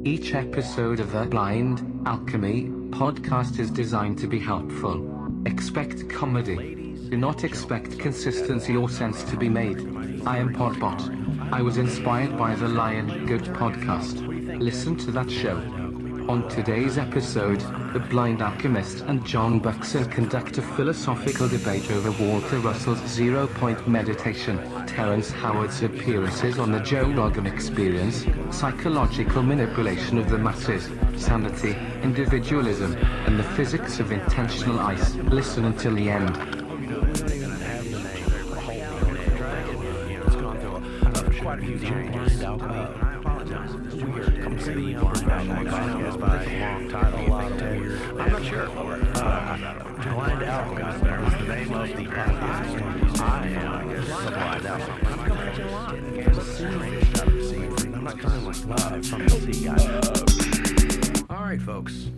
Each episode of the Blind Alchemy Podcast is designed to be helpful. Expect comedy. Do not expect consistency or sense to be made. I am Podbot. I was inspired by the Lion Good podcast. Listen to that show. On today's episode, the Blind Alchemist and JohnBuckson conduct a philosophical debate over Walter Russell's zero-point meditation, TerrenceHoward's appearances on the Joe Rogan Experience, psychological manipulation of the masses, sanity, individualism, and the physics of intentionalice. Listen until the end. Quite a few changes. I apologize. We are completely unprofessional podcast by a long title. I'm not sure. Blind Alchemist is the name of the podcast. I am the Blind Alchemist. I'm coming at you live. I'm not coming live from the sea. All right, folks.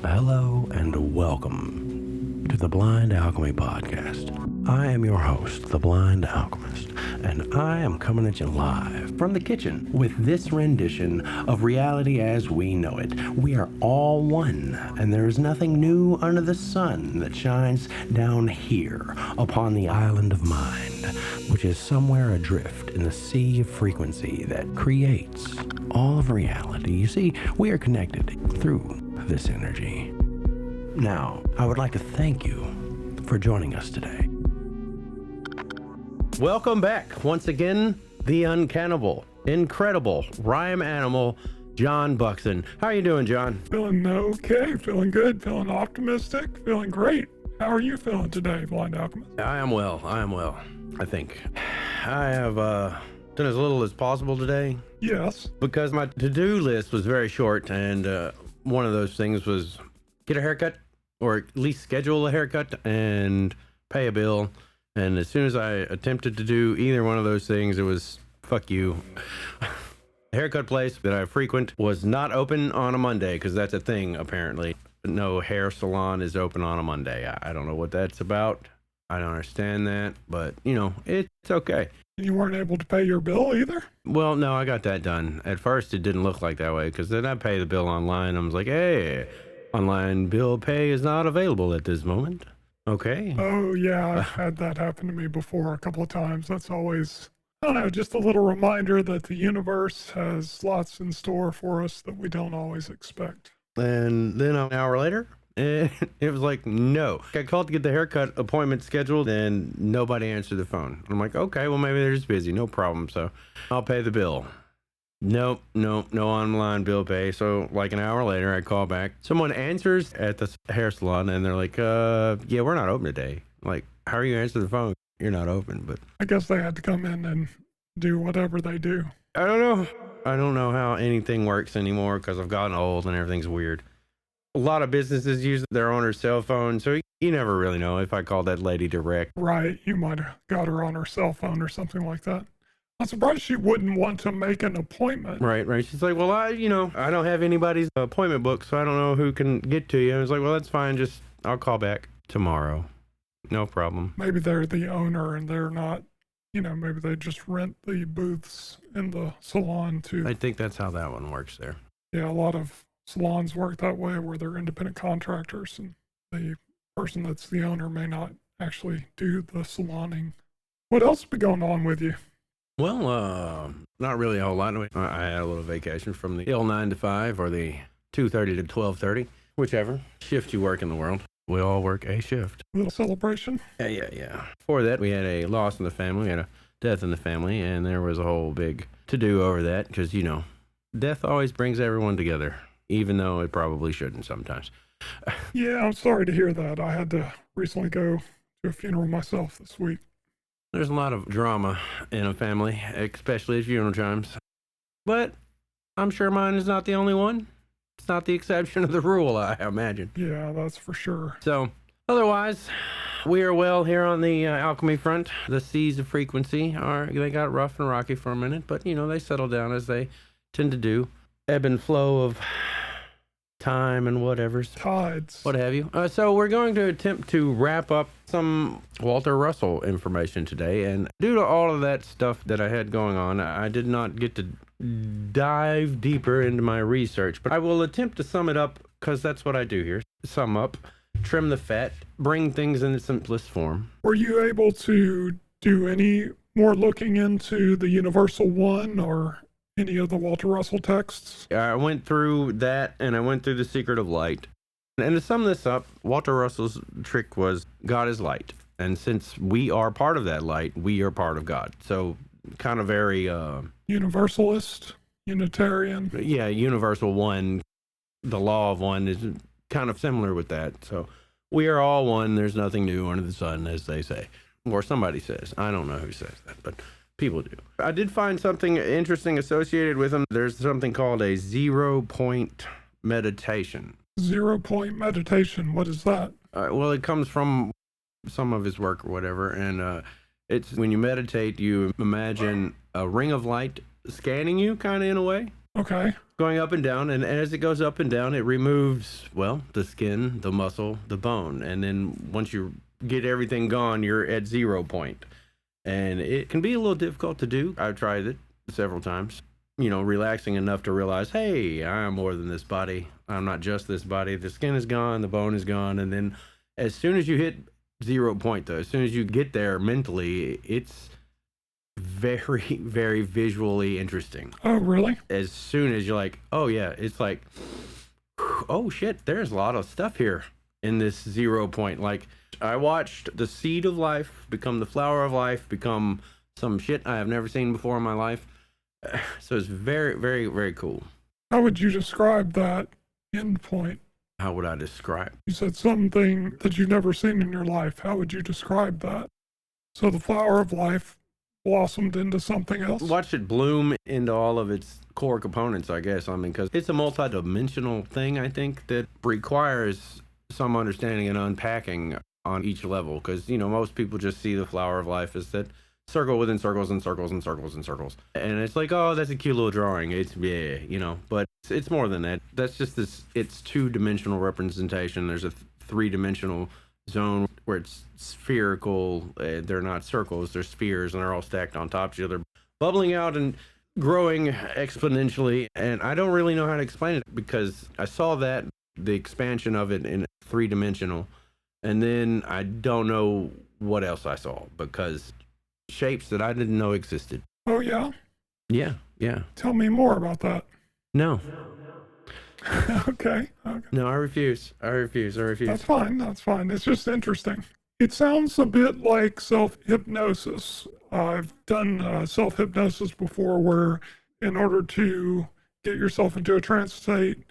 Hello and welcome to the Blind Alchemy Podcast. I am your host, the Blind Alchemist, and I am coming at you live from the kitchen with this rendition of reality as we know it. We are all one, and there is nothing new under the sun that shines down here upon the island of mind, which is somewhere adrift in the sea of frequency that creates all of reality. You see, we are connected through this energy. Now, I would like to thank you for joining us today. Welcome back once again, the uncannibal, incredible rhyme animal, JohnBuckson. How are you doing, John? Feeling okay, feeling good, feeling optimistic, feeling great. How are you feeling today, Blind Alchemist? I am well, I think. I have done as little as possible today. Yes. Because my to-do list was very short, and one of those things was get a haircut, or at least schedule a haircut and pay a bill. And as soon as I attempted to do either one of those things, it was, fuck you. The haircut place that I frequent was not open on a Monday, because that's a thing, apparently. No hair salon is open on a Monday. I don't know what that's about. I don't understand that, but, you know, it's okay. You weren't able to pay your bill either? Well, no, I got that done. At first, it didn't look like that way, because then I pay the bill online. I was like, hey, online bill pay is not available at this moment. Okay. Oh, yeah, I've had that happen to me before a couple of times. That's always, I don't know, just a little reminder that the universe has lots in store for us that we don't always expect. And then an hour later, it was like, no. I called to get the haircut appointment scheduled, and nobody answered the phone. I'm like, okay, well, maybe they're just busy. No problem. So I'll pay the bill. Nope, no online bill pay. So like an hour later, I call back. Someone answers at the hair salon, and they're like, yeah, we're not open today. I'm like, how are you answering the phone? You're not open. But I guess they had to come in and do whatever they do. I don't know. I don't know how anything works anymore, because I've gotten old and everything's weird. A lot of businesses use their owner's cell phone, so you never really know if I call that lady direct. Right, you might have got her on her cell phone or something like that. I'm surprised she wouldn't want to make an appointment. Right. She's like, well, I don't have anybody's appointment book, so I don't know who can get to you. I was like, well, that's fine. I'll call back tomorrow. No problem. Maybe they're the owner and they're not, maybe they just rent the booths in the salon too. I think that's how that one works there. Yeah, a lot of salons work that way, where they're independent contractors and the person that's the owner may not actually do the saloning. What else be going on with you? Well, not really a whole lot. I had a little vacation from the ill 9 to 5 or the 2:30 to 12:30, whichever shift you work in the world. We all work a shift. Little celebration? Yeah. Before that, we had a loss in the family. We had a death in the family, and there was a whole big to-do over that, because, death always brings everyone together, even though it probably shouldn't sometimes. Yeah, I'm sorry to hear that. I had to recently go to a funeral myself this week. There's a lot of drama in a family, especially at funeral times. But I'm sure mine is not the only one. It's not the exception of the rule, I imagine. Yeah, that's for sure. So, otherwise, we are well here on the alchemy front. The seas of frequency they got rough and rocky for a minute, but, they settle down as they tend to do. Ebb and flow of time and whatever's. Tides. What have you. So we're going to attempt to wrap up some Walter Russell information today. And due to all of that stuff that I had going on, I did not get to dive deeper into my research. But I will attempt to sum it up, because that's what I do here. Sum up, trim the fat, bring things in its simplest form. Were you able to do any more looking into the Universal One or any of the Walter Russell texts? I went through that, and I went through The Secret of Light. And to sum this up, Walter Russell's trick was God is light. And since we are part of that light, we are part of God. So kind of very... Universalist, Unitarian. Yeah, universal one. The law of one is kind of similar with that. So we are all one. There's nothing new under the sun, as they say. Or somebody says. I don't know who says that, but people do. I did find something interesting associated with them. There's something called a 0-point meditation. 0-point meditation. What is that? Well, it comes from some of his work or whatever. And it's when you meditate, you imagine a ring of light scanning you, kind of in a way. Okay. Going up and down, and as it goes up and down, it removes, well, the skin, the muscle, the bone. And then once you get everything gone, you're at 0 point. And it can be a little difficult to do. I've tried it several times. You know, relaxing enough to realize, hey, I'm more than this body. I'm not just this body. The skin is gone, the bone is gone. And then as soon as you hit 0 point, though, as soon as you get there mentally, it's very, very visually interesting. Oh, really? As soon as you're like, oh, yeah, it's like, oh, shit, there's a lot of stuff here in this 0 point. Like, I watched the seed of life become the flower of life, become some shit I have never seen before in my life. So it's very, very, very cool. How would you describe that end point? How would I describe? You said something that you've never seen in your life. How would you describe that? So the flower of life blossomed into something else? Watch it bloom into all of its core components, I guess. I mean, because it's a multi-dimensional thing, I think, that requires some understanding and unpacking on each level. Because, you know, most people just see the flower of life as that circle within circles and circles and circles and circles. And it's like, oh, that's a cute little drawing. It's, yeah, you know, but it's more than that. That's just this, it's two-dimensional representation. There's a three-dimensional zone where it's spherical. They're not circles, they're spheres, and they're all stacked on top of each other, bubbling out and growing exponentially. And I don't really know how to explain it, because I saw that, the expansion of it in three-dimensional, and then I don't know what else I saw, because shapes that I didn't know existed. Oh, yeah? Yeah. Tell me more about that. No. Okay. No, I refuse. That's fine. It's just interesting. It sounds a bit like self-hypnosis. I've done self-hypnosis before, where in order to get yourself into a trance state,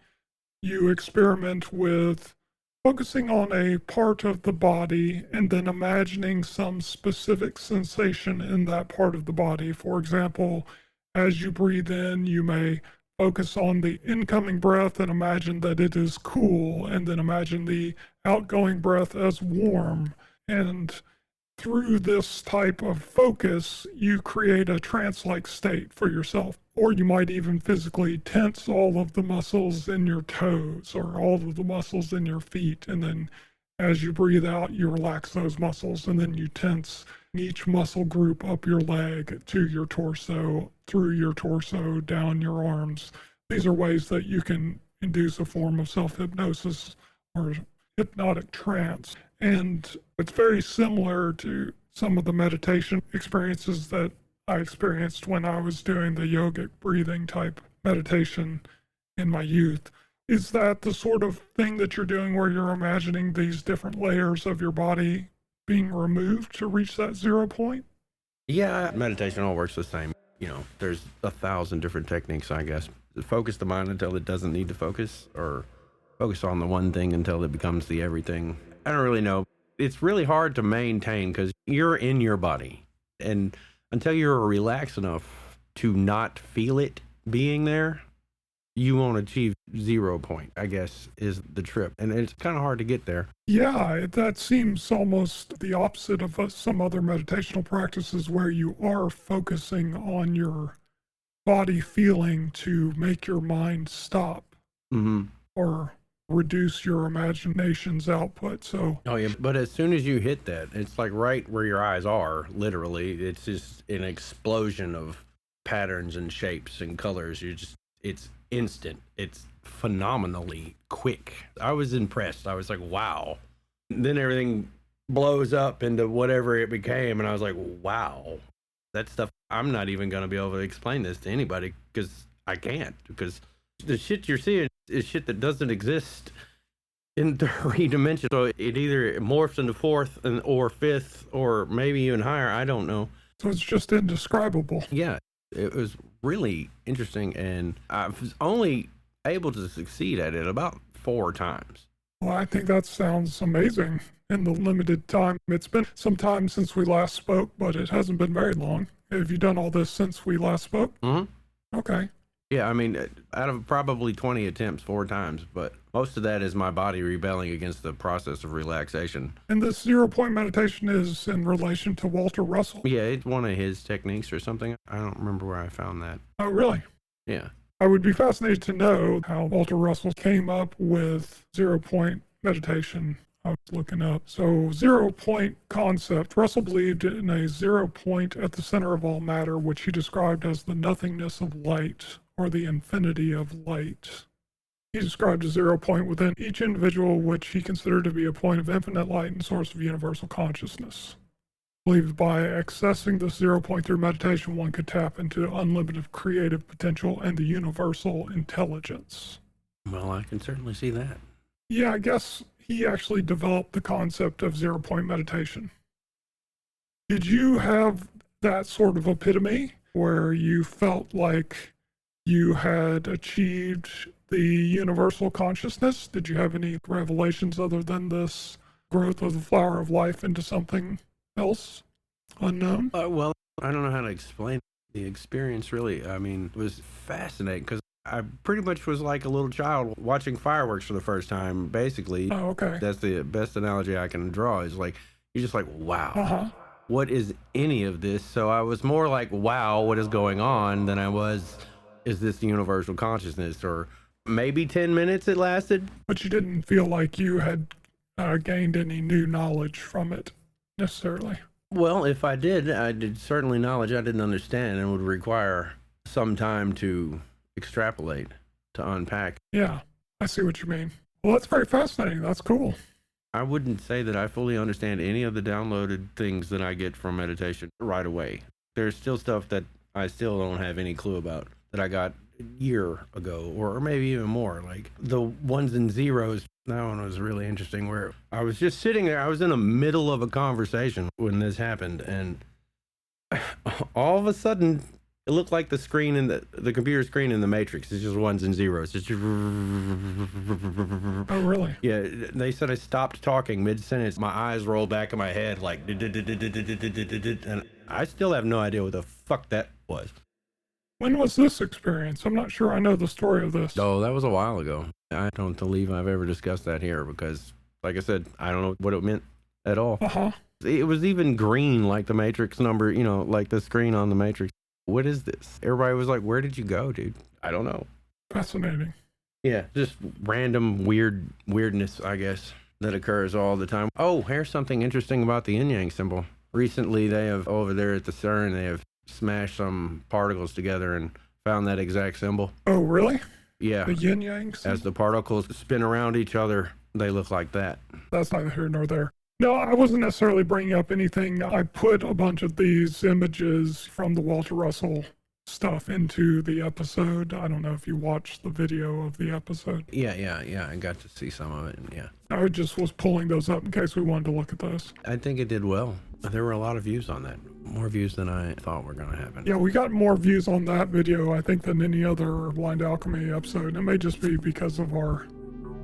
you experiment with focusing on a part of the body and then imagining some specific sensation in that part of the body. For example, as you breathe in, you may focus on the incoming breath and imagine that it is cool, and then imagine the outgoing breath as warm. And through this type of focus, you create a trance-like state for yourself. Or you might even physically tense all of the muscles in your toes or all of the muscles in your feet. And then as you breathe out, you relax those muscles, and then you tense each muscle group up your leg to your torso, through your torso, down your arms. These are ways that you can induce a form of self-hypnosis or hypnotic trance. And it's very similar to some of the meditation experiences that I experienced when I was doing the yogic breathing type meditation in my youth. Is that the sort of thing that you're doing, where you're imagining these different layers of your body being removed to reach that 0 point? Yeah, meditation all works the same. You know, there's 1,000 different techniques, I guess. Focus the mind until it doesn't need to focus, or focus on the one thing until it becomes the everything. I don't really know. It's really hard to maintain, because you're in your body, and until you're relaxed enough to not feel it being there, you won't achieve 0 point, I guess, is the trip. And it's kind of hard to get there. Yeah, that seems almost the opposite of some other meditational practices, where you are focusing on your body feeling to make your mind stop. Mm-hmm. Or reduce your imagination's output. So, Oh, yeah, but as soon as you hit that, it's like right where your eyes are, literally. It's just an explosion of patterns and shapes and colors. It's instant. It's phenomenally quick. I was impressed. I was like, wow. Then everything blows up into whatever it became, and I was like, wow. That stuff, I'm not even going to be able to explain this to anybody because I can't. Because the shit you're seeing is shit that doesn't exist in 3 dimensions. So it either morphs into 4th or 5th or maybe even higher. I don't know. so it's just indescribable. Yeah, it was really interesting, and I was only able to succeed at it about 4 times. Well, I think that sounds amazing in the limited time. It's been some time since we last spoke, but it hasn't been very long. Have you done all this since we last spoke? Mm-hmm. Okay. Yeah, I mean, out of probably 20 attempts, 4 times, but most of that is my body rebelling against the process of relaxation. And this 0-point meditation is in relation to Walter Russell? Yeah, it's one of his techniques or something. I don't remember where I found that. Oh, really? Yeah. I would be fascinated to know how Walter Russell came up with 0-point meditation. I was looking up. So 0-point concept. Russell believed in a 0 point at the center of all matter, which he described as the nothingness of light, or the infinity of light. He described a 0 point within each individual, which he considered to be a point of infinite light and source of universal consciousness. Believed by accessing this 0 point through meditation, one could tap into unlimited creative potential and the universal intelligence. Well, I can certainly see that. Yeah, I guess he actually developed the concept of 0-point meditation. Did you have that sort of epitome where you felt like you had achieved the universal consciousness? Did you have any revelations other than this growth of the flower of life into something else unknown? Well, I don't know how to explain the experience, really. I mean, it was fascinating because I pretty much was like a little child watching fireworks for the first time, basically. Oh, okay. That's the best analogy I can draw, is like, you're just like, wow. Uh-huh. What is any of this? So I was more like, wow, what is going on, than I was, is this universal consciousness? Or maybe 10 minutes it lasted. But you didn't feel like you had gained any new knowledge from it, necessarily. Well, if I did certainly knowledge I didn't understand and would require some time to extrapolate, to unpack. Yeah, I see what you mean. Well, that's very fascinating. That's cool. I wouldn't say that I fully understand any of the downloaded things that I get from meditation right away. There's still stuff that I still don't have any clue about that I got a year ago, or maybe even more. Like the ones and zeros, that one was really interesting, where I was just sitting there. I was in the middle of a conversation when this happened, and all of a sudden, it looked like the screen in the computer screen in the Matrix. It's just ones and zeros. It's just... Oh, really? Yeah, they said I stopped talking mid-sentence. My eyes rolled back in my head like... And I still have no idea what the fuck that was. When was this experience? I'm not sure I know the story of this. Oh, that was a while ago. I don't believe I've ever discussed that here because, like I said, I don't know what it meant at all. Uh-huh. It was even green like the Matrix number, like the screen on the Matrix. What is this? Everybody was like, where did you go, dude? I don't know. Fascinating. Yeah, just random weirdness, I guess, that occurs all the time. Oh, here's something interesting about the yin-yang symbol. Recently, they have, over there at the CERN, they have smashed some particles together and found that exact symbol. Oh, really? Yeah. The yin-yang symbol? As the particles spin around each other, they look like that. That's neither here nor there. No, I wasn't necessarily bringing up anything. I put a bunch of these images from the Walter Russell stuff into the episode. I don't know if you watched the video of the episode. Yeah. I got to see some of it, yeah. I just was pulling those up in case we wanted to look at those. I think it did well. There were a lot of views on that. More views than I thought were going to happen. Yeah, we got more views on that video, I think, than any other Blind Alchemy episode. It may just be because of our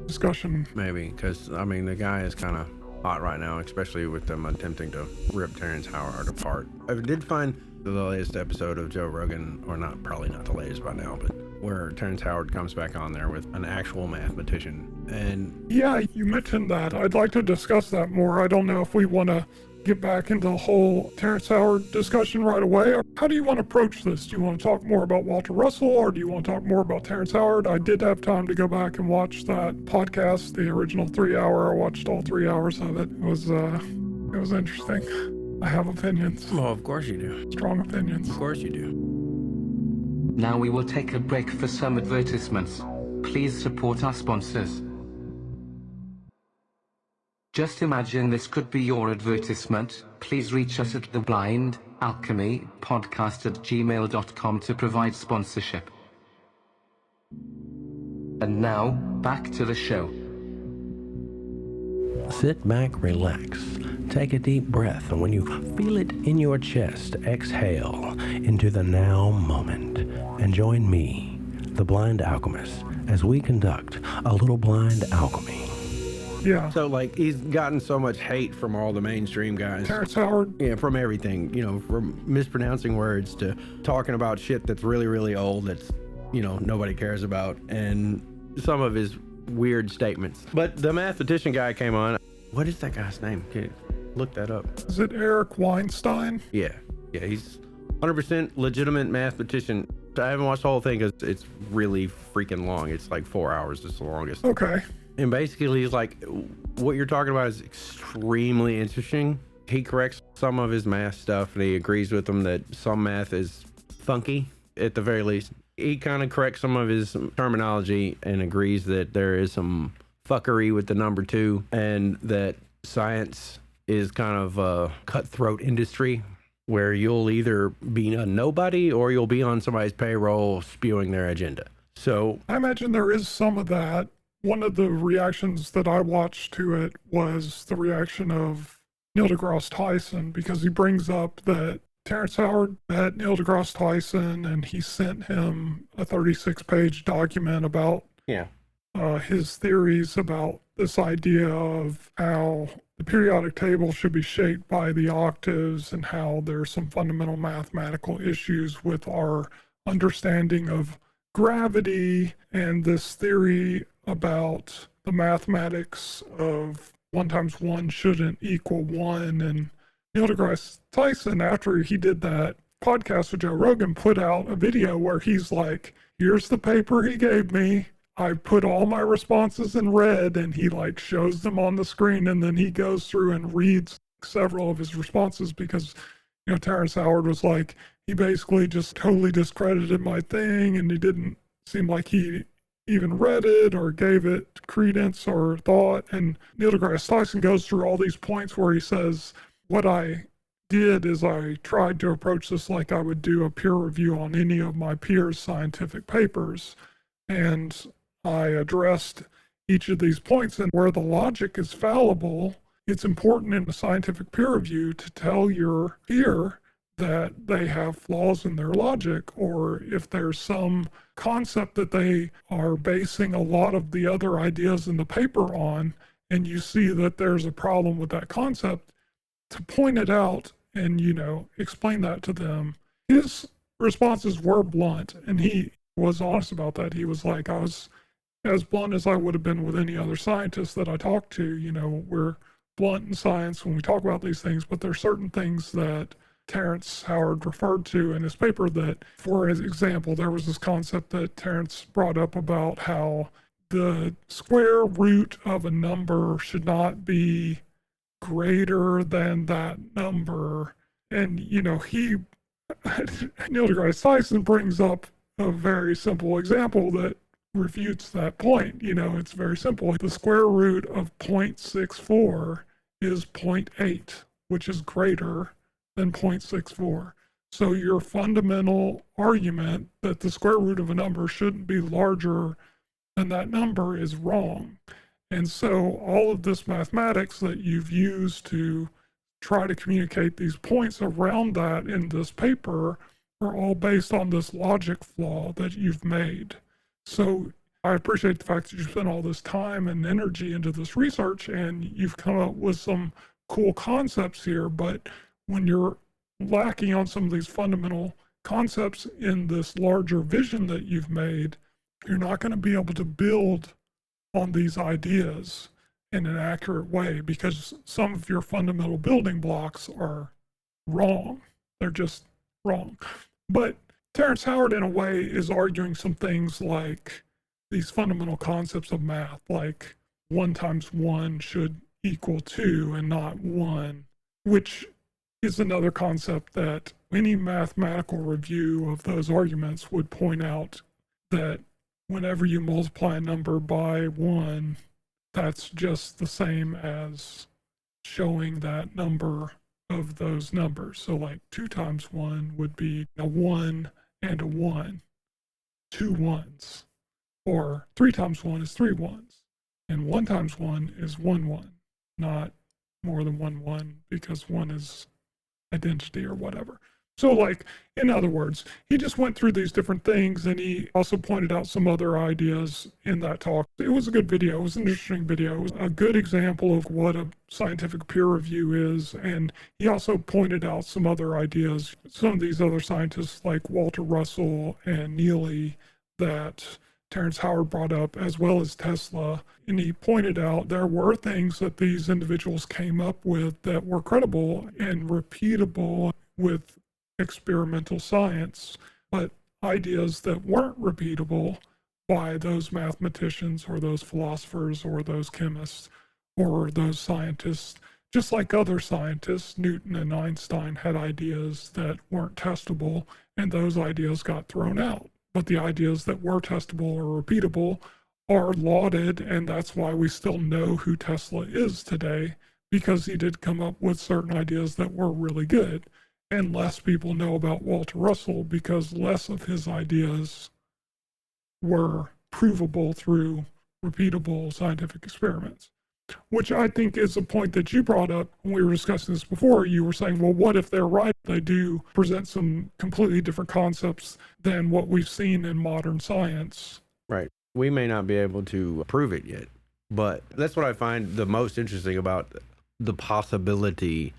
discussion. Maybe, because, the guy is kind of hot right now, especially with them attempting to rip TerrenceHoward apart. I did find the latest episode of Joe Rogan, or probably not the latest by now, but where TerrenceHoward comes back on there with an actual mathematician. And yeah, you mentioned that. I'd like to discuss that more. I don't know if we want to get back into the whole TerrenceHoward discussion right away? Or how do you want to approach this? Do you want to talk more about Walter Russell, or do you want to talk more about TerrenceHoward? I did have time to go back and watch that podcast, the original 3-hour. I watched all 3 hours of it. It was interesting. I have opinions. Well, of course you do. Strong opinions. Of course you do. Now we will take a break for some advertisements. Please support our sponsors. Just imagine this could be your advertisement. Please reach us at TheBlindAlchemyPodcast@gmail.com to provide sponsorship. And now, back to the show. Sit back, relax, take a deep breath, and when you feel it in your chest, exhale into the now moment and join me, the Blind Alchemist, as we conduct a little blind alchemy. Yeah. So, like, he's gotten so much hate from all the mainstream guys. TerrenceHoward. Yeah, from everything, from mispronouncing words to talking about shit that's really, really old that's, nobody cares about, and some of his weird statements. But the mathematician guy came on. What is that guy's name? Can you look that up? Is it Eric Weinstein? Yeah, he's 100% legitimate mathematician. I haven't watched the whole thing because it's really freaking long. It's like 4 hours. It's the longest. Okay. And basically, he's like, what you're talking about is extremely interesting. He corrects some of his math stuff, and he agrees with him that some math is funky, at the very least. He kind of corrects some of his terminology and agrees that there is some fuckery with the number 2, and that science is kind of a cutthroat industry where you'll either be a nobody or you'll be on somebody's payroll spewing their agenda. So I imagine there is some of that. One of the reactions that I watched to it was the reaction of Neil deGrasse Tyson, because he brings up that TerrenceHoward met Neil deGrasse Tyson and he sent him a 36-page document about his theories about this idea of how the periodic table should be shaped by the octaves, and how there's some fundamental mathematical issues with our understanding of gravity, and this theory about the mathematics of 1 times 1 shouldn't equal 1. And Neil deGrasse Tyson, after he did that podcast with Joe Rogan, put out a video where he's like, here's the paper he gave me. I put all my responses in red, and he like shows them on the screen, and then he goes through and reads several of his responses, because TerrenceHoward was like, he basically just totally discredited my thing, and he didn't seem like he even read it or gave it credence or thought. And Neil deGrasse Tyson goes through all these points where he says, what I did is I tried to approach this like I would do a peer review on any of my peers' scientific papers, and I addressed each of these points, and where the logic is fallible, it's important in a scientific peer review to tell your peer that they have flaws in their logic, or if there's some concept that they are basing a lot of the other ideas in the paper on, and you see that there's a problem with that concept, to point it out and, explain that to them. His responses were blunt, and he was honest about that. He was like, I was as blunt as I would have been with any other scientist that I talked to. We're blunt in science when we talk about these things, but there's certain things that TerrenceHoward referred to in his paper that, for example, there was this concept that Terrence brought up about how the square root of a number should not be greater than that number. And, Neil deGrasse Tyson brings up a very simple example that refutes that point. It's very simple. The square root of 0.64 is 0.8, which is greater than 0.64. So your fundamental argument that the square root of a number shouldn't be larger than that number is wrong. And so all of this mathematics that you've used to try to communicate these points around that in this paper are all based on this logic flaw that you've made. So I appreciate the fact that you spent all this time and energy into this research, and you've come up with some cool concepts here, but when you're lacking on some of these fundamental concepts in this larger vision that you've made, you're not going to be able to build on these ideas. in an accurate way because some of your fundamental building blocks are wrong. They're just wrong. But TerrenceHoward, in a way, is arguing some things like these fundamental concepts of math, like 1 times 1 should equal 2 and not 1, which is another concept that any mathematical review of those arguments would point out that whenever you multiply a number by 1, that's just the same as showing that number of those numbers. So like 2 times 1 would be a 1 and a 1, 2 ones. Or 3 times 1 is 3 ones. And 1 times 1 is 1 1, not more than 1 1 because 1 is identity or whatever. So like, in other words, he just went through these different things and he also pointed out some other ideas in that talk. It was a good video. It was an interesting video. It was a good example of what a scientific peer review is. And he also pointed out some other ideas, some of these other scientists like Walter Russell and Neely that TerrenceHoward brought up, as well as Tesla. And he pointed out there were things that these individuals came up with that were credible and repeatable with experimental science, but ideas that weren't repeatable by those mathematicians or those philosophers or those chemists or those scientists. Just like other scientists, Newton and Einstein had ideas that weren't testable, and those ideas got thrown out. But the ideas that were testable or repeatable are lauded, and that's why we still know who Tesla is today, because he did come up with certain ideas that were really good. And less people know about Walter Russell because less of his ideas were provable through repeatable scientific experiments, which I think is a point that you brought up when we were discussing this before. You were saying, well, what if they're right? They do present some completely different concepts than what we've seen in modern science. Right. We may not be able to prove it yet, but that's what I find the most interesting about the possibility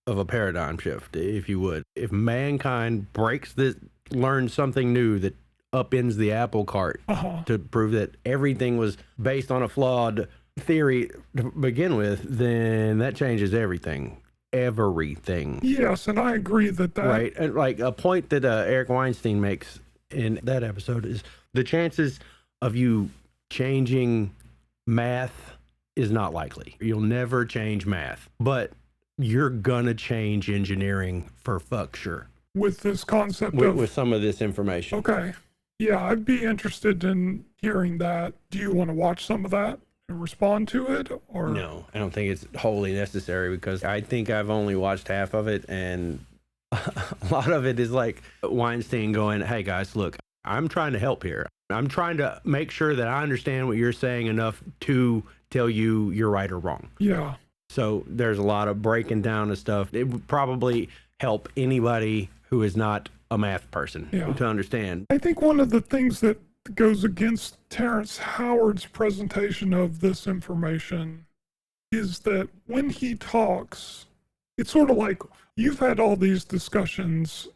of a paradigm shift, if you would. If mankind breaks this, learns something new that upends the apple cart to prove that everything was based on a flawed theory to begin with, then that changes everything. Everything. Yes, and I agree that right. And like a point that Eric Weinstein makes in that episode is the chances of you changing math is not likely. You'll never change math, but you're gonna change engineering for fuck sure. With this concept with some of this information. Okay. Yeah, I'd be interested in hearing that. Do you want to watch some of that and respond to it? Or no, I don't think it's wholly necessary because I think I've only watched half of it, and a lot of it is like Weinstein going, hey guys, look, I'm trying to help here. I'm trying to make sure that I understand what you're saying enough to tell you you're right or wrong. Yeah. So there's a lot of breaking down of stuff. It would probably help anybody who is not a math person to understand. I think one of the things that goes against TerrenceHoward's presentation of this information is that when he talks, it's sort of like you've had all these discussions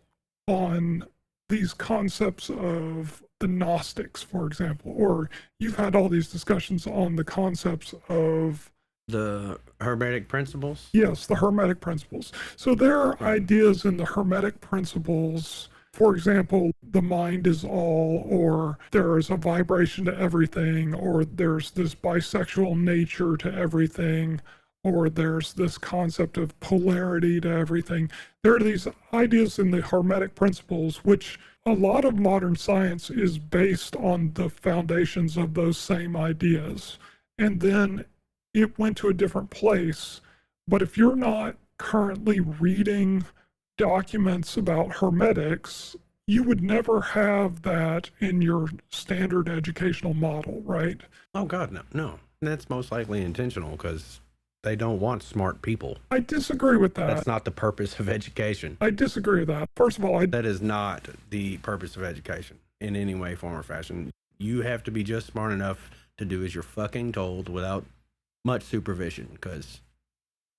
on these concepts of the Gnostics, for example, or you've had all these discussions on the concepts of the Hermetic principles? Yes, the Hermetic principles. So there are ideas in the Hermetic principles, for example, the mind is all, or there is a vibration to everything, or there's this bisexual nature to everything, or there's this concept of polarity to everything. There are these ideas in the Hermetic principles, which a lot of modern science is based on the foundations of those same ideas. And then it went to a different place. But if you're not currently reading documents about hermetics, you would never have that in your standard educational model, right? Oh God, no. That's most likely intentional because they don't want smart people. I disagree with that. That's not the purpose of education. I disagree with that. First of all, that is not the purpose of education in any way, form, or fashion. You have to be just smart enough to do as you're fucking told without much supervision, because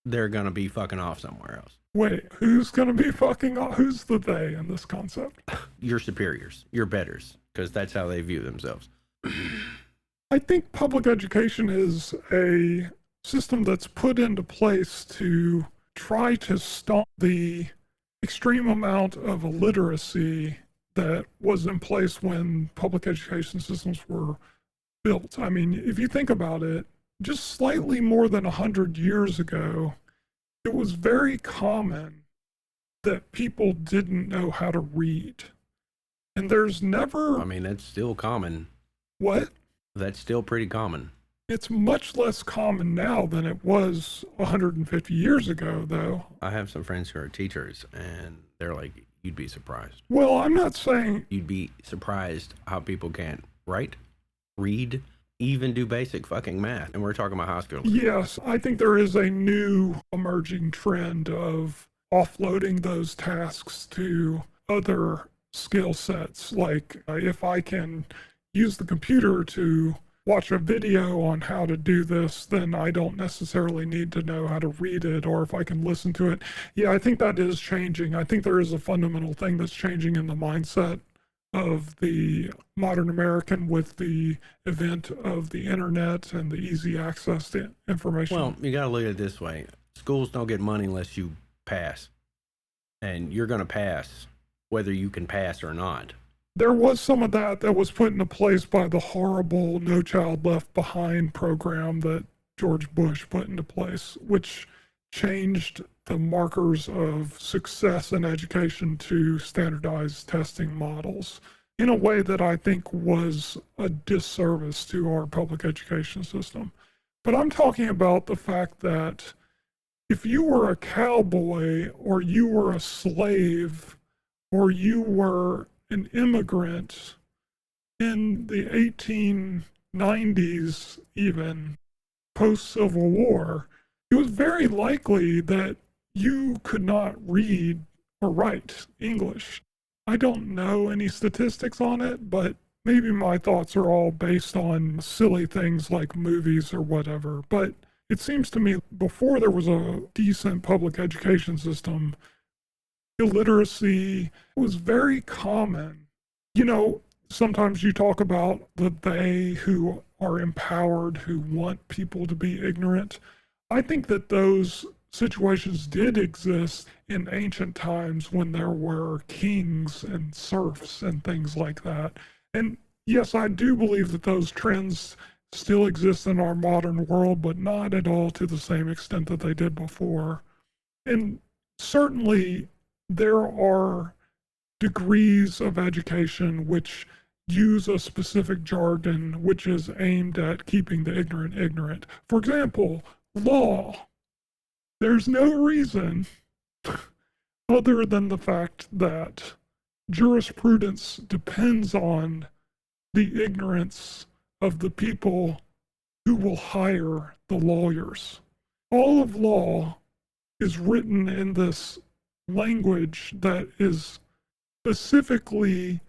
they're gonna be fucking off somewhere else. Wait, who's gonna be fucking off? Who's the they in this concept? Your superiors, your betters, because that's how they view themselves. I think public education is a system that's put into place to try to stop the extreme amount of illiteracy that was in place when public education systems were built. I mean, if you think about it, just slightly more than 100 years ago, it was very common that people didn't know how to read. And there's never... I mean, that's still common. What? That's still pretty common. It's much less common now than it was 150 years ago, though. I have some friends who are teachers, and they're like, you'd be surprised. Well, I'm not saying... You'd be surprised how people can't write, read, even do basic fucking math. And we're talking about high school. Yes, I think there is a new emerging trend of offloading those tasks to other skill sets. Like if I can use the computer to watch a video on how to do this, then I don't necessarily need to know how to read it, or if I can listen to it. Yeah, I think that is changing. I think there is a fundamental thing that's changing in the mindset of the modern American with the event of the internet and the easy access to information. Well, you got to look at it this way. Schools don't get money unless you pass. And you're going to pass whether you can pass or not. There was some of that was put into place by the horrible No Child Left Behind program that George Bush put into place, which changed the markers of success in education to standardized testing models in a way that I think was a disservice to our public education system. But I'm talking about the fact that if you were a cowboy, or you were a slave, or you were an immigrant in the 1890s, even post-Civil War, it was very likely that you could not read or write English. I don't know any statistics on it, but maybe my thoughts are all based on silly things like movies or whatever. But it seems to me before there was a decent public education system, illiteracy was very common. You know, sometimes you talk about the they who are empowered, who want people to be ignorant. I think that those situations did exist in ancient times when there were kings and serfs and things like that. And yes, I do believe that those trends still exist in our modern world, but not at all to the same extent that they did before. And certainly there are degrees of education which use a specific jargon which is aimed at keeping the ignorant ignorant. For example, law. There's no reason other than the fact that jurisprudence depends on the ignorance of the people who will hire the lawyers. All of law is written in this language that is specifically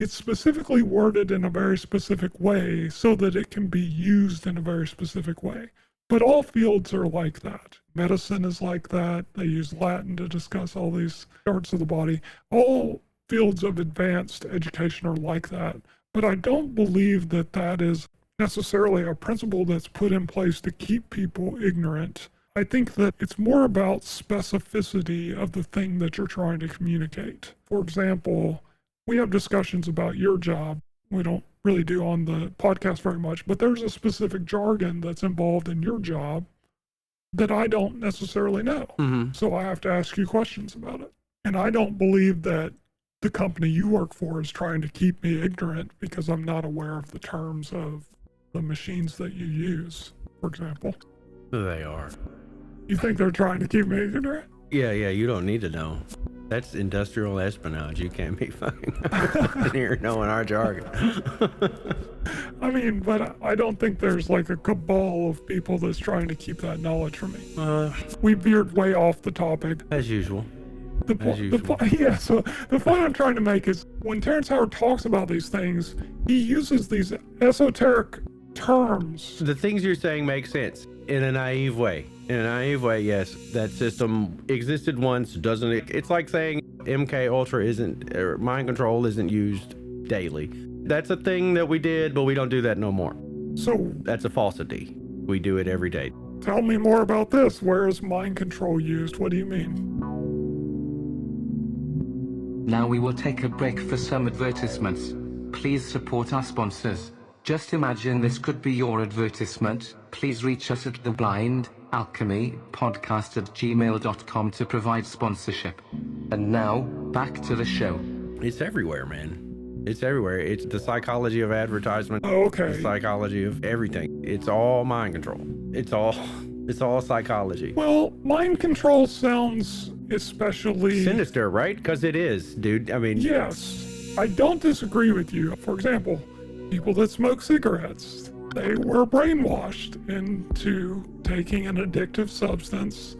it's specifically worded in a very specific way so that it can be used in a very specific way. But all fields are like that. Medicine is like that. They use Latin to discuss all these parts of the body. All fields of advanced education are like that. But I don't believe that that is necessarily a principle that's put in place to keep people ignorant. I think that it's more about specificity of the thing that you're trying to communicate. For example, we have discussions about your job. We don't really do on the podcast very much, but there's a specific jargon that's involved in your job that I don't necessarily know. Mm-hmm. So I have to ask you questions about it. And I don't believe that the company you work for is trying to keep me ignorant because I'm not aware of the terms of the machines that you use, for example. They are. You think they're trying to keep me ignorant? Yeah, you don't need to know. That's industrial espionage. You can't be fucking in here knowing our jargon. I mean, but I don't think there's like a cabal of people that's trying to keep that knowledge from me. We veered way off the topic. As usual. So the point I'm trying to make is when TerrenceHoward talks about these things, he uses these esoteric terms. The things you're saying make sense in a naive way. In a naive way, yes, that system existed once, doesn't it? It's like saying MK Ultra isn't, or mind control isn't used daily. That's a thing that we did, but we don't do that no more. So that's a falsity. We do it every day. Tell me more about this. Where is mind control used? What do you mean? Now we will take a break for some advertisements. Please support our sponsors. Just imagine this could be your advertisement. Please reach us at TheBlindAlchemyPodcast@gmail.com to provide sponsorship. And now, back to the show. It's everywhere, man. It's everywhere. It's the psychology of advertisement. Oh, okay. The psychology of everything. It's all mind control. It's all psychology. Well, mind control sounds especially Sinister, right? Because it is, dude. I mean, Yes, I don't disagree with you. For example, people that smoke cigarettes, they were brainwashed into taking an addictive substance,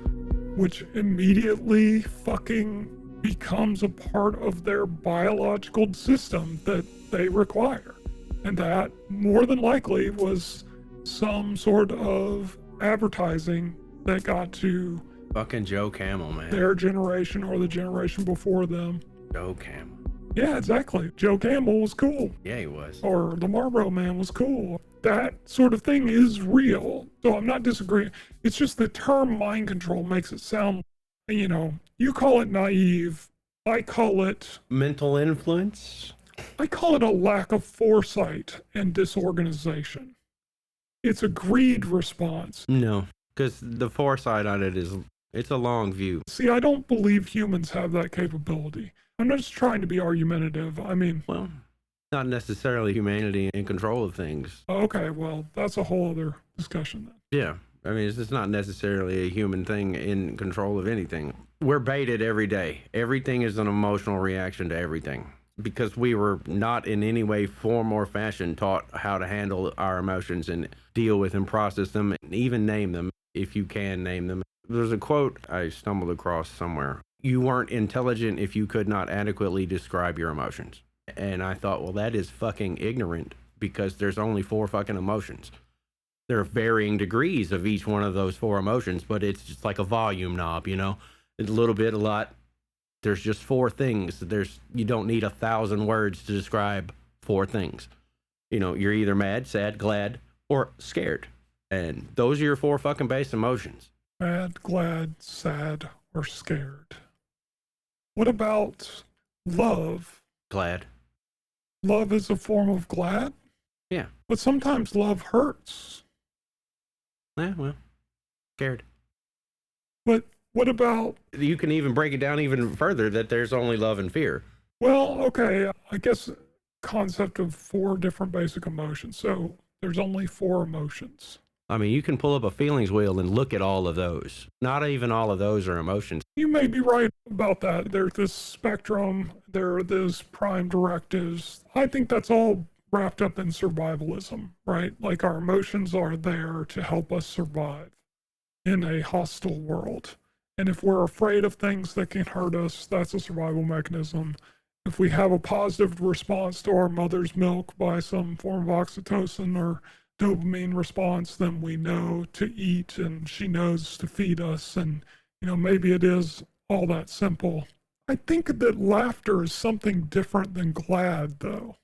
which immediately fucking becomes a part of their biological system that they require. And that more than likely was some sort of advertising that got to fucking Joe Camel, man. their generation or the generation before them. Joe Camel. Yeah, exactly. Joe Campbell was cool. Yeah, he was. Or the Marlboro Man was cool. That sort of thing is real. So I'm not disagreeing. It's just the term mind control makes it sound, you call it naive. I call it Mental influence? a lack of foresight and disorganization. It's a greed response. No, because the foresight on it it's a long view. See, I don't believe humans have that capability. I'm not just trying to be argumentative. I mean, Well, not necessarily humanity in control of things. okay, well, that's a whole other discussion then. Yeah. I mean, it's not necessarily a human thing in control of anything. We're baited every day. Everything is an emotional reaction to everything because we were not in any way, form, or fashion taught how to handle our emotions and deal with and process them and even name them if you can name them. There's a quote I stumbled across somewhere. You weren't intelligent if you could not adequately describe your emotions. And I thought, well, that is fucking ignorant because there's only 4 fucking emotions. There are varying degrees of each one of those 4 emotions, but it's just like a volume knob, It's a little bit, a lot. There's just 4 things. You don't need 1,000 words to describe 4 things. You're either mad, sad, glad, or scared. And those are your 4 fucking base emotions. Mad, glad, sad, or scared. What about love? Glad. Love is a form of glad? Yeah. But sometimes love hurts. Yeah, well, scared. But what about, You can even break it down even further that there's only love and fear. well, okay, I guess concept of 4 different basic emotions. So there's only 4 emotions. I mean, you can pull up a feelings wheel and look at all of those. Not even all of those are emotions. You may be right about that. There's this spectrum, there are those prime directives. I think that's all wrapped up in survivalism, right? Like our emotions are there to help us survive in a hostile world. And if we're afraid of things that can hurt us, that's a survival mechanism. If we have a positive response to our mother's milk by some form of oxytocin or dopamine response, then we know to eat and she knows to feed us. And, maybe it is all that simple. I think that laughter is something different than glad, though.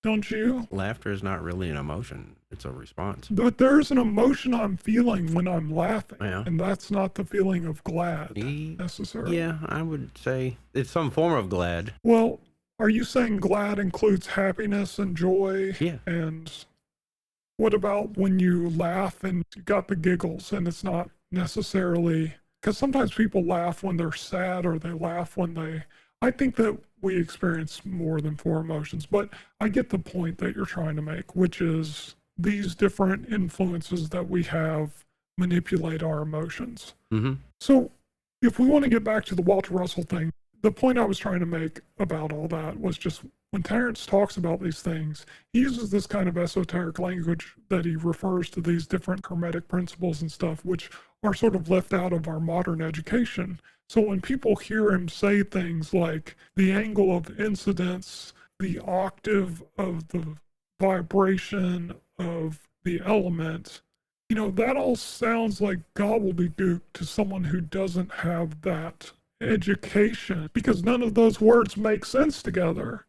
Don't you? Laughter is not really an emotion. It's a response. But there's an emotion I'm feeling when I'm laughing. Yeah. And that's not the feeling of glad necessarily. Yeah, I would say it's some form of glad. Well, are you saying glad includes happiness and joy? Yeah. And what about when you laugh and you got the giggles and it's not necessarily, because sometimes people laugh when they're sad or they laugh when I think that we experience more than 4 emotions, but I get the point that you're trying to make, which is these different influences that we have manipulate our emotions. Mm-hmm. So if we want to get back to the Walter Russell thing, the point I was trying to make about all that was just when Terrence talks about these things, he uses this kind of esoteric language that he refers to these different hermetic principles and stuff, which are sort of left out of our modern education. So when people hear him say things like the angle of incidence, the octave of the vibration of the element, that all sounds like gobbledygook to someone who doesn't have that education, because none of those words make sense together.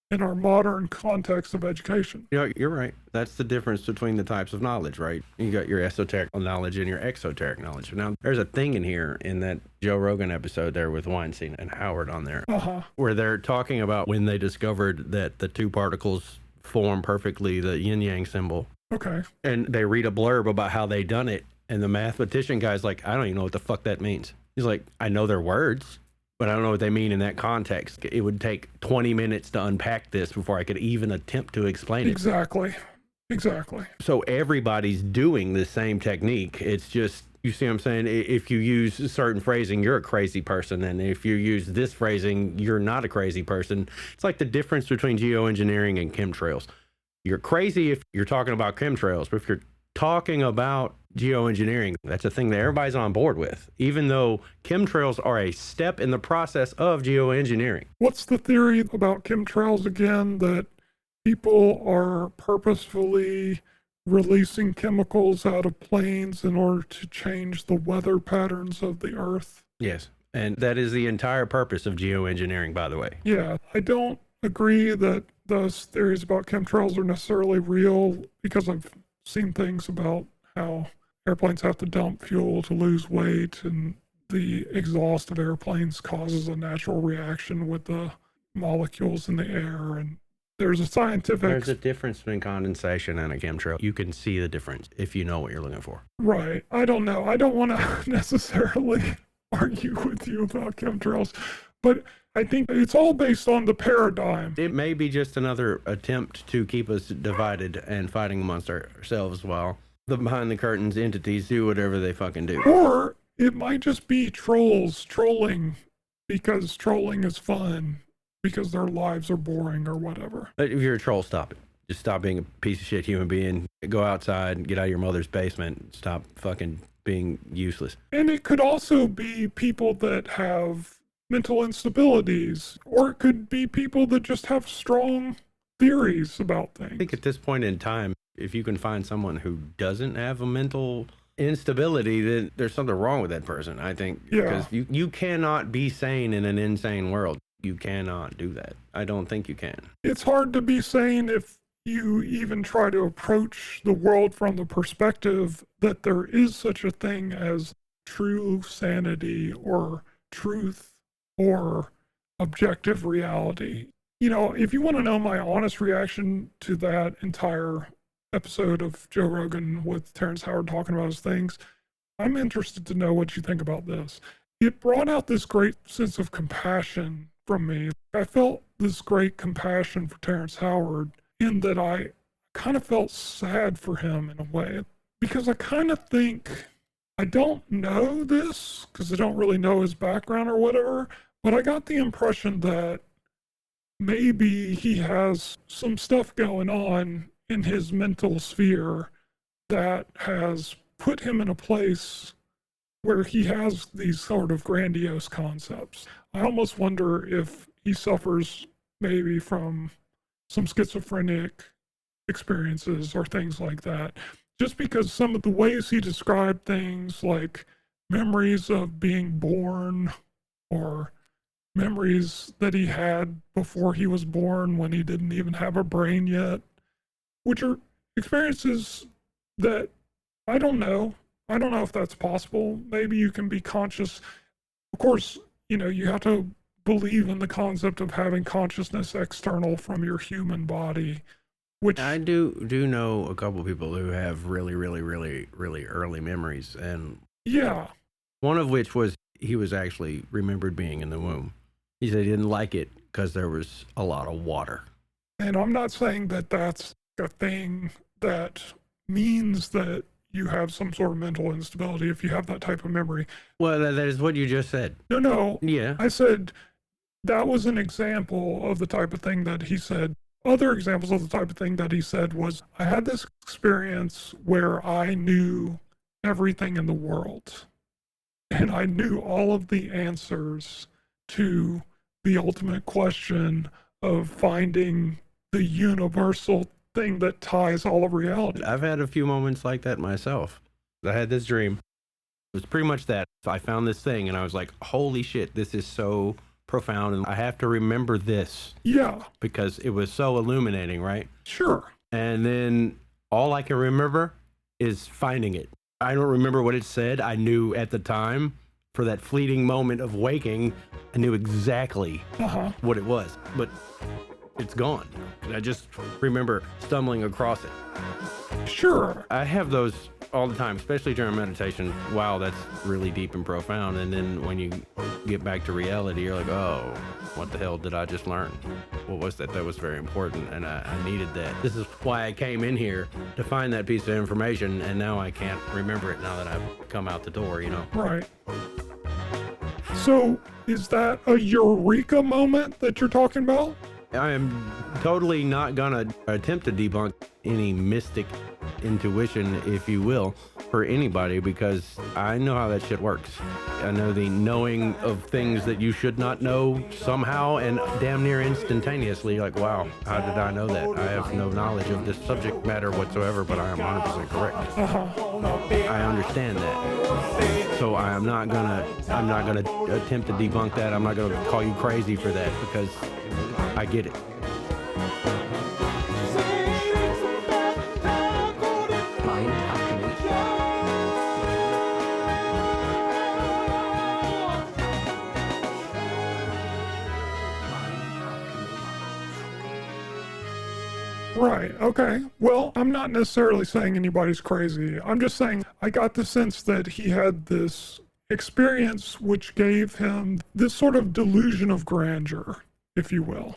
in our modern context of education. You know, you're right. That's the difference between the types of knowledge, right? You got your esoteric knowledge and your exoteric knowledge. Now, there's a thing in here in that Joe Rogan episode there with Weinstein and Howard on there, where they're talking about when they discovered that the two particles form perfectly the yin-yang symbol. Okay. And they read a blurb about how they done it. And the mathematician guy's like, I don't even know what the fuck that means. He's like, I know their words, but I don't know what they mean in that context. It would take 20 minutes to unpack this before I could even attempt to explain it. Exactly. So everybody's doing the same technique. It's just, you see what I'm saying? If you use certain phrasing, you're a crazy person. And if you use this phrasing, you're not a crazy person. It's like the difference between geoengineering and chemtrails. You're crazy if you're talking about chemtrails, but if you're talking about geoengineering, that's a thing that everybody's on board with, even though chemtrails are a step in the process of geoengineering. What's the theory about chemtrails again? That people are purposefully releasing chemicals out of planes in order to change the weather patterns of the earth? Yes. And that is the entire purpose of geoengineering, by the way. Yeah, I don't agree that those theories about chemtrails are necessarily real, because I've seen things about how airplanes have to dump fuel to lose weight, and the exhaust of airplanes causes a natural reaction with the molecules in the air. And there's a difference between condensation and a chemtrail. You can see the difference if you know what you're looking for. Right. I don't know. I don't want to necessarily argue with you about chemtrails, but I think it's all based on the paradigm. It may be just another attempt to keep us divided and fighting amongst ourselves while the behind the curtains entities do whatever they fucking do. Or it might just be trolls trolling because trolling is fun, because their lives are boring or whatever. But if you're a troll, stop it. Just stop being a piece of shit human being. Go outside, get out of your mother's basement, stop fucking being useless. And it could also be people that have mental instabilities, or it could be people that just have strong theories about things. I think at this point in time, if you can find someone who doesn't have a mental instability, then there's something wrong with that person, I think. Yeah. Because you cannot be sane in an insane world. You cannot do that. I don't think you can. It's hard to be sane if you even try to approach the world from the perspective that there is such a thing as true sanity or truth or objective reality. You know, if you want to know my honest reaction to that entire episode of Joe Rogan with TerrenceHoward talking about his things, I'm interested to know what you think about this. It brought out this great sense of compassion from me. I felt this great compassion for TerrenceHoward in that I kind of felt sad for him in a way, because I kind of think, I don't know this because I don't really know his background or whatever, but I got the impression that maybe he has some stuff going on in his mental sphere that has put him in a place where he has these sort of grandiose concepts. I almost wonder if he suffers maybe from some schizophrenic experiences or things like that, just because some of the ways he described things, like memories of being born or memories that he had before he was born when he didn't even have a brain yet, which are experiences that I don't know if that's possible. Maybe you can be conscious. Of course, you know, you have to believe in the concept of having consciousness external from your human body, which I do know a couple people who have really early memories, and yeah, one of which was he was actually remembered being in the womb. He said he didn't like it because there was a lot of water. And I'm not saying that that's a thing that means that you have some sort of mental instability if you have that type of memory. Well, that is what you just said. No. Yeah. I said that was an example of the type of thing that he said. Other examples of the type of thing that he said was, I had this experience where I knew everything in the world, and I knew all of the answers to the ultimate question of finding the universal thing that ties all of reality. I've had a few moments like that myself. I had this dream. It was pretty much that. I found this thing and I was like, holy shit, this is so profound, and I have to remember this. Yeah. Because it was so illuminating, right? Sure. And then all I can remember is finding it. I don't remember what it said. I knew at the time, for that fleeting moment of waking, I knew exactly what it was, but it's gone. And I just remember stumbling across it. Sure. I have those all the time, especially during meditation. Wow, that's really deep and profound. And then when you get back to reality, you're like, oh, what the hell did I just learn? What was that? That was very important, and I needed that. This is why I came in here, to find that piece of information, and now I can't remember it now that I've come out the door, you know? Right. So, is that a eureka moment that you're talking about? I am totally not gonna attempt to debunk any mystic intuition, if you will, for anybody, because I know how that shit works. I know the knowing of things that you should not know somehow and damn near instantaneously. Like, wow, how did I know that? I have no knowledge of this subject matter whatsoever, but I am 100% correct. I understand that. So I'm not gonna attempt to debunk that. I'm not gonna call you crazy for that, because I get it. Blind Alchemy. Right. Okay. Well, I'm not necessarily saying anybody's crazy. I'm just saying I got the sense that he had this experience which gave him this sort of delusion of grandeur, if you will,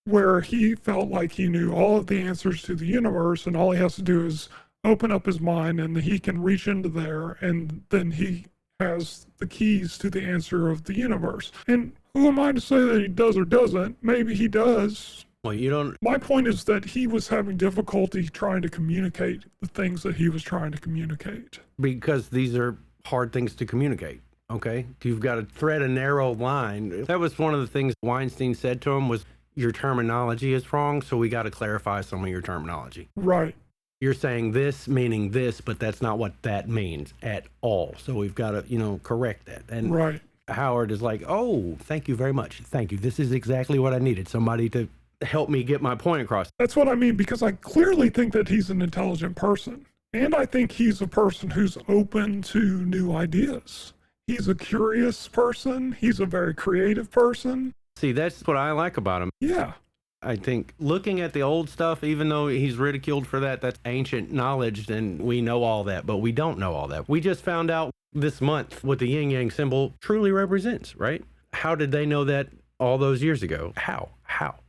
where he felt like he knew all of the answers to the universe, and all he has to do is open up his mind and he can reach into there, and then he has the keys to the answer of the universe. And who am I to say that he does or doesn't? Maybe he does. Well, you don't. My point is that he was having difficulty trying to communicate the things that he was trying to communicate. Because these are hard things to communicate. Okay, you've got to thread a narrow line. That was one of the things Weinstein said to him was, your terminology is wrong, so we got to clarify some of your terminology. Right. You're saying this meaning this, but that's not what that means at all. So we've got to, correct that. And right. Howard is like, oh, thank you very much. Thank you. This is exactly what I needed. Somebody to help me get my point across. That's what I mean, because I clearly think that he's an intelligent person. And I think he's a person who's open to new ideas. He's a curious person. He's a very creative person. See, that's what I like about him. Yeah. I think looking at the old stuff, even though he's ridiculed for that, that's ancient knowledge, and we know all that, but we don't know all that. We just found out this month what the yin-yang symbol truly represents, right? How did they know that all those years ago? How?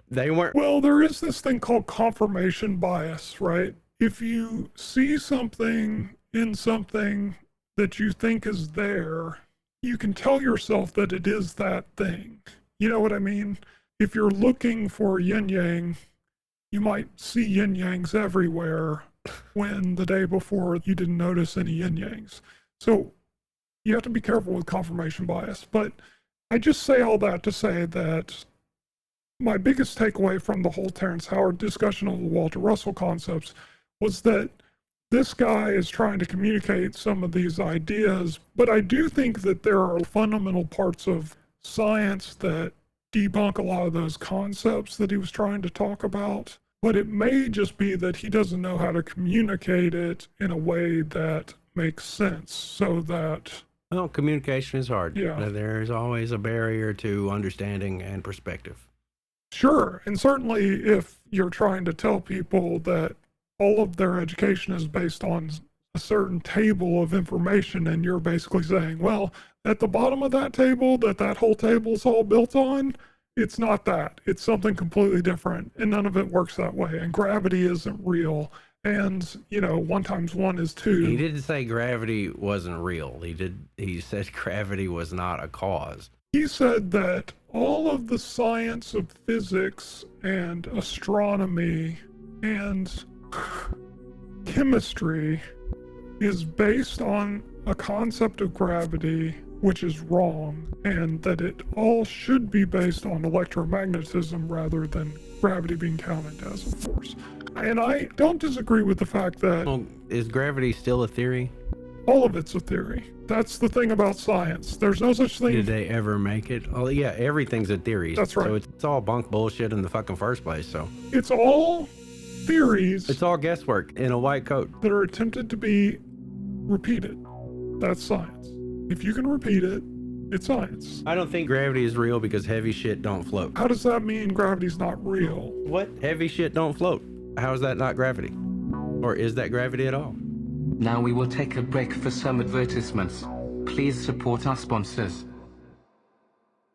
They weren't. Well, there is this thing called confirmation bias, right? If you see something in something that you think is there, you can tell yourself that it is that thing. You know what I mean? If you're looking for yin-yang, you might see yin-yangs everywhere when the day before you didn't notice any yin-yangs. So you have to be careful with confirmation bias. But I just say all that to say that my biggest takeaway from the whole TerrenceHoward discussion of the Walter Russell concepts was that this guy is trying to communicate some of these ideas, but I do think that there are fundamental parts of science that debunk a lot of those concepts that he was trying to talk about. But it may just be that he doesn't know how to communicate it in a way that makes sense, so that... Well, communication is hard. Yeah. There's always a barrier to understanding and perspective. Sure, and certainly if you're trying to tell people that all of their education is based on a certain table of information, and you're basically saying, well, at the bottom of that table, that whole table is all built on, it's not that. It's something completely different, and none of it works that way, and gravity isn't real, and, 1 times 1 is 2. He didn't say gravity wasn't real. He said gravity was not a cause. He said that all of the science of physics and astronomy and chemistry is based on a concept of gravity which is wrong, and that it all should be based on electromagnetism rather than gravity being counted as a force. And I don't disagree with the fact that... Well, is gravity still a theory? All of it's a theory. That's the thing about science. There's no such thing. Did they ever make it? Oh yeah, everything's a theory. That's right. So it's all bunk bullshit in the fucking first place. So It's all theories it's all guesswork in a white coat. that are attempted to be repeated. That's science. If you can repeat it, it's science. I don't think gravity is real because heavy shit don't float. How does that mean gravity's not real? What? Heavy shit don't float. How is that not gravity? Or is that gravity at all? Now we will take a break for some advertisements. Please support our sponsors.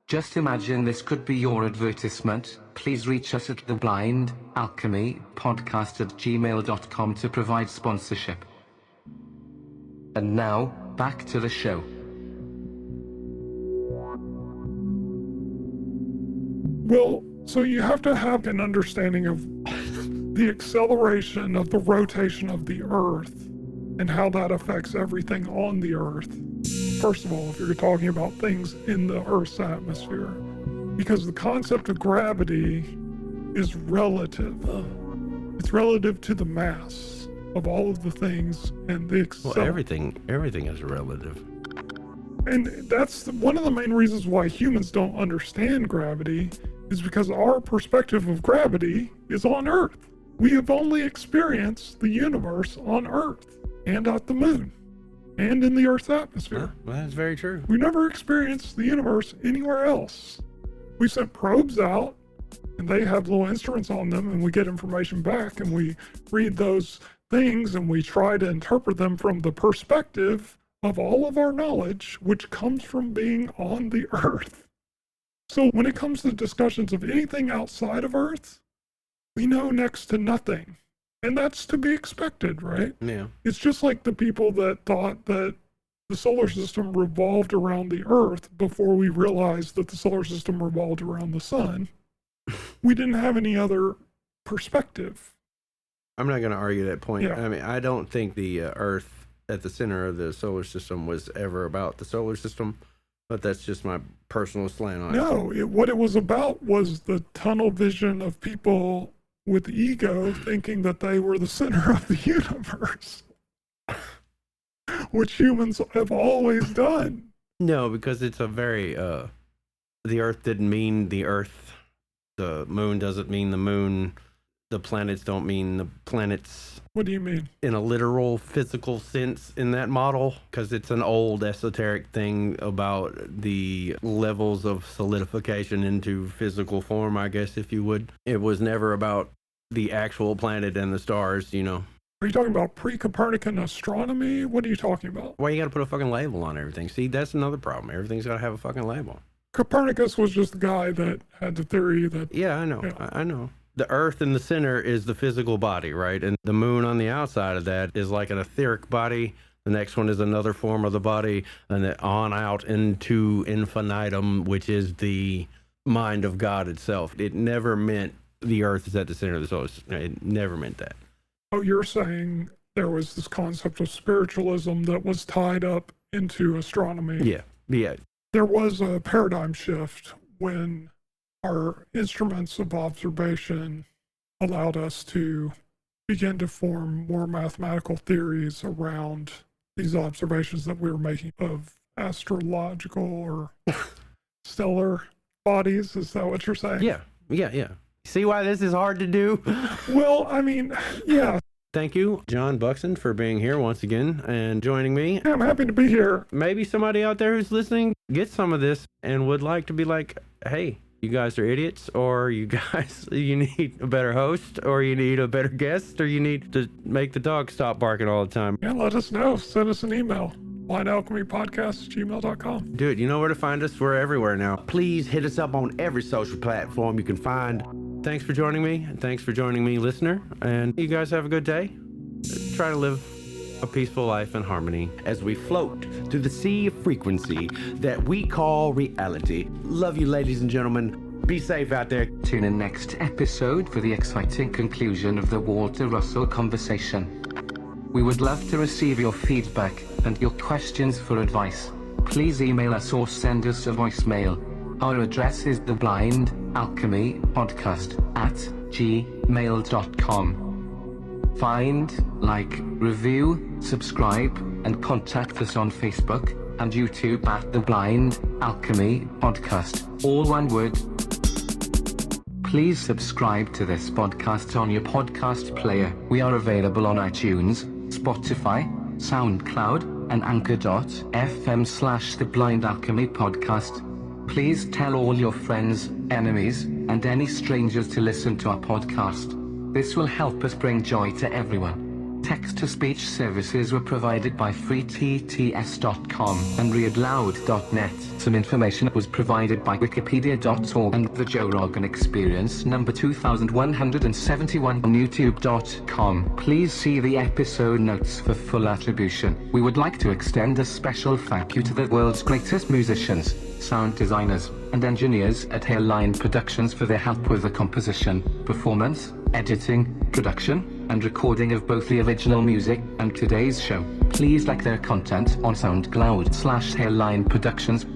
Just imagine this could be your advertisement. Please reach us at TheBlindAlchemyPodcast@gmail.com to provide sponsorship. And now, back to the show. Well, so you have to have an understanding of the acceleration of the rotation of the Earth and how that affects everything on the Earth. First of all, if you're talking about things in the Earth's atmosphere, because the concept of gravity is relative. It's relative to the mass of all of the things and the Well, everything is relative. And that's one of the main reasons why humans don't understand gravity is because our perspective of gravity is on Earth. We have only experienced the universe on Earth and at the moon and in the Earth's atmosphere. Well, that's very true. We never experienced the universe anywhere else. We sent probes out and they have little instruments on them and we get information back and we read those things and we try to interpret them from the perspective of all of our knowledge, which comes from being on the Earth. So when it comes to discussions of anything outside of Earth, we know next to nothing. And that's to be expected, right? Yeah. It's just like the people that thought that the solar system revolved around the Earth before we realized that the solar system revolved around the sun. We didn't have any other perspective. I'm not going to argue that point. Yeah. I mean, I don't think the Earth at the center of the solar system was ever about the solar system, but that's just my personal slant on it. No, what it was about was the tunnel vision of people with ego thinking that they were the center of the universe, which humans have always done. No, because it's a very, the Earth didn't mean the Earth. The moon doesn't mean the moon. The planets don't mean the planets. What do you mean? In a literal physical sense in that model, because it's an old esoteric thing about the levels of solidification into physical form, I guess, if you would. It was never about the actual planet and the stars, you know. Are you talking about pre-Copernican astronomy? What are you talking about? Why you gotta put a fucking label on everything? See, that's another problem. Everything's gotta have a fucking label. Copernicus was just the guy that had the theory that... Yeah, I know. Yeah. I know. The Earth in the center is the physical body, right? And the moon on the outside of that is like an etheric body. The next one is another form of the body, and then on out into infinitum, which is the mind of God itself. It never meant the Earth is at the center of the solar system. It never meant that. Oh, you're saying there was this concept of spiritualism that was tied up into astronomy. Yeah. There was a paradigm shift when our instruments of observation allowed us to begin to form more mathematical theories around these observations that we were making of astrological or stellar bodies. Is that what you're saying? Yeah. See why this is hard to do? Well, I mean, yeah. Thank you, JohnBuckson, for being here once again and joining me. I'm happy to be here. Maybe somebody out there who's listening gets some of this and would like to be like, hey, you guys are idiots, or you need a better host, or you need a better guest, or you need to make the dog stop barking all the time. Yeah, let us know. Send us an email. blindalchemypodcast@gmail.com. Dude, you know where to find us? We're everywhere now. Please hit us up on every social platform you can find. Thanks for joining me. Thanks for joining me, listener. And you guys have a good day. Try to live a peaceful life in harmony as we float through the sea of frequency that we call reality. Love you, ladies and gentlemen. Be safe out there. Tune in next episode for the exciting conclusion of the Walter Russell conversation. We would love to receive your feedback and your questions for advice. Please email us or send us a voicemail. Our address is TheBlindAlchemyPodcast@gmail.com. Find, like, review, subscribe, and contact us on Facebook and YouTube at The Blind Alchemy Podcast, all one word. Please subscribe to this podcast on your podcast player. We are available on iTunes, Spotify, SoundCloud, and anchor.fm/TheBlindAlchemyPodcast. Please tell all your friends, enemies, and any strangers to listen to our podcast. This will help us bring joy to everyone. Text-to-speech services were provided by freetts.com and readloud.net. Some information was provided by wikipedia.org and the Joe Rogan Experience number 2171 on youtube.com. Please see the episode notes for full attribution. We would like to extend a special thank you to the world's greatest musicians, sound designers, and engineers at HairelineProductions for their help with the composition, performance, editing, production, and recording of both the original music and today's show. Please like their content on SoundCloud/HairelineProductions.